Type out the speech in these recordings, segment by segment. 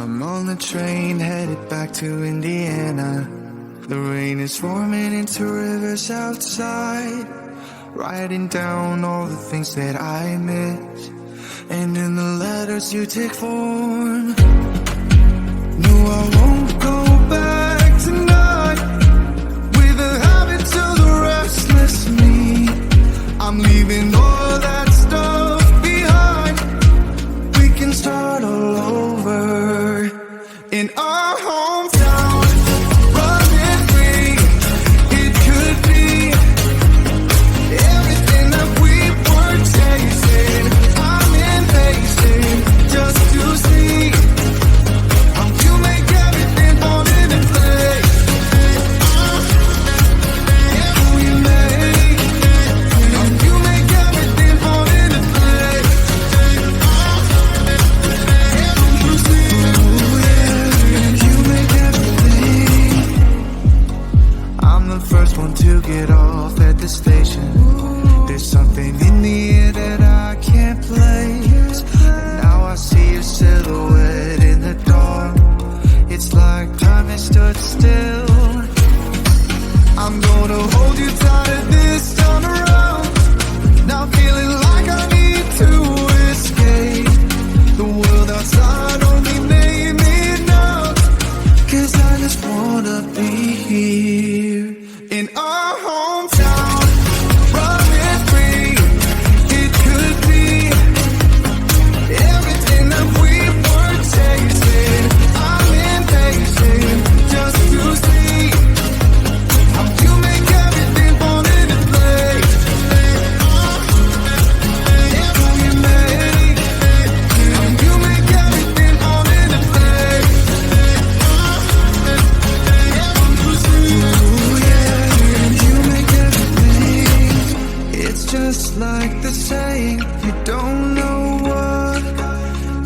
I'm on the train headed back to Indiana. The rain is forming into rivers outside, writing down all the things that I miss, and in the letters you take form. No, I won't go back tonight with the habits of the restless me. I'm leaving all that stuff behind. We can start all over in our hometown. Running free, it could be everything that we were chasing. I'm impatient just to see how you make everything fall into place. How you make everything fall into place. You make everything. I'm the first one to get off at the station. There's something in the air that I can't place. And now I see your silhouette in the dark. It's like time has stood still. I'm gonna hold you tighter this time around. Now feeling like I need to escape. The world outside only made me numb. 'Cause I just wanna be here in our hometown. Running free, it could be everything that we were chasing. I'm impatient just to see how you make everything fall into place. How you make everything fall into place. Ooh, yeah, you make everything. It's just like the saying, you don't know what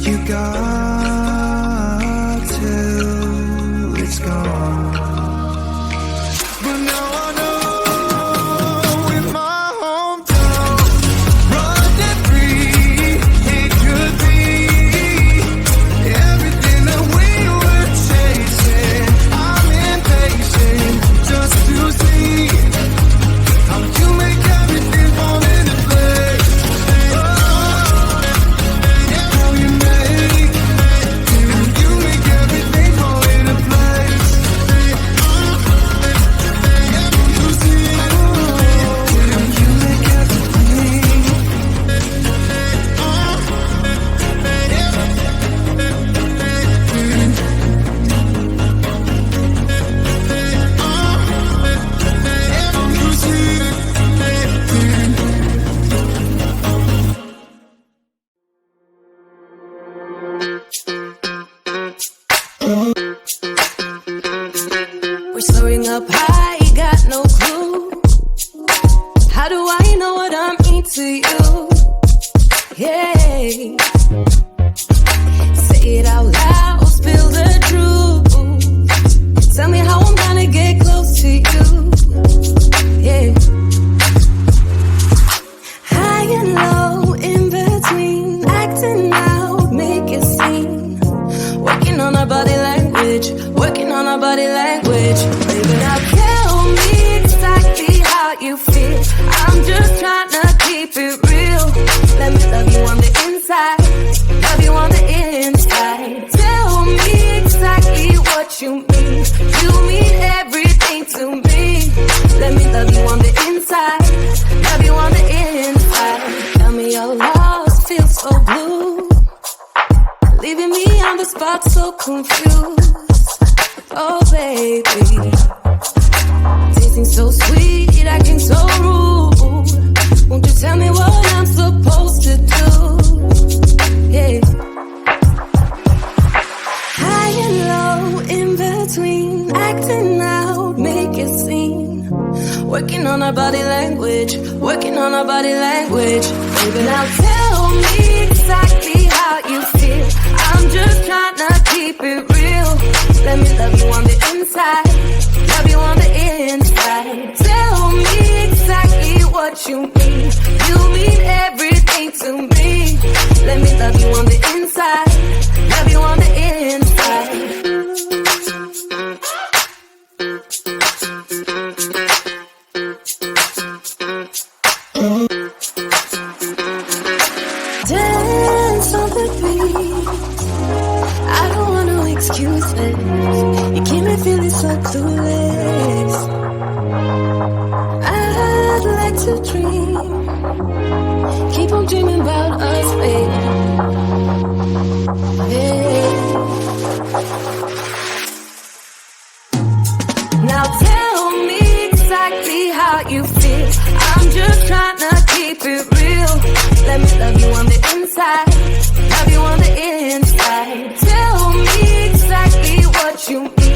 you got till it's gone. But now I know in my hometown, running free, it could be everything that we were chasing. I'm impatient just to see how you make everything fall into place. How you make everything fall into place. You make everything. We're soaring up high, got no clue. How do I know what I mean to you? Yeah. Say it out loud, spill the truth. Tell me how I'm gonna get close to you. Yeah. High and low, in between, acting out, make it seem. Working on our body language, working on our body language. Baby, now tell me exactly how you feel. I'm just trying to keep it real. Let me love you on the inside, love you on the inside. Tell me exactly what you mean. You mean everything to me. Let me love you on the inside, love you on the inside. Tell me your lost, feel so blue, leaving me on the spot so confused. Oh baby, tasting so sweet, acting so rude. Won't you tell me what I'm supposed to do? Yeah. High and low, in between, acting out, make it seem. Working on our body language, working on our body language. Baby, now tell me exactly how you feel. I'm just trying to keep it real. Let me love you on the inside, love you on the inside. Tell me exactly what you mean. You mean everything to me. Let me love you on the inside, love you on the inside. could be. I don't want no excuses. You keep me feeling so clueless. I'd like to dream. Keep on dreaming about us, babe. Now tell me exactly how you feel. I'm just trying to keep it real. Let me love you on the inside. Love you on the inside. Tell me exactly what you mean.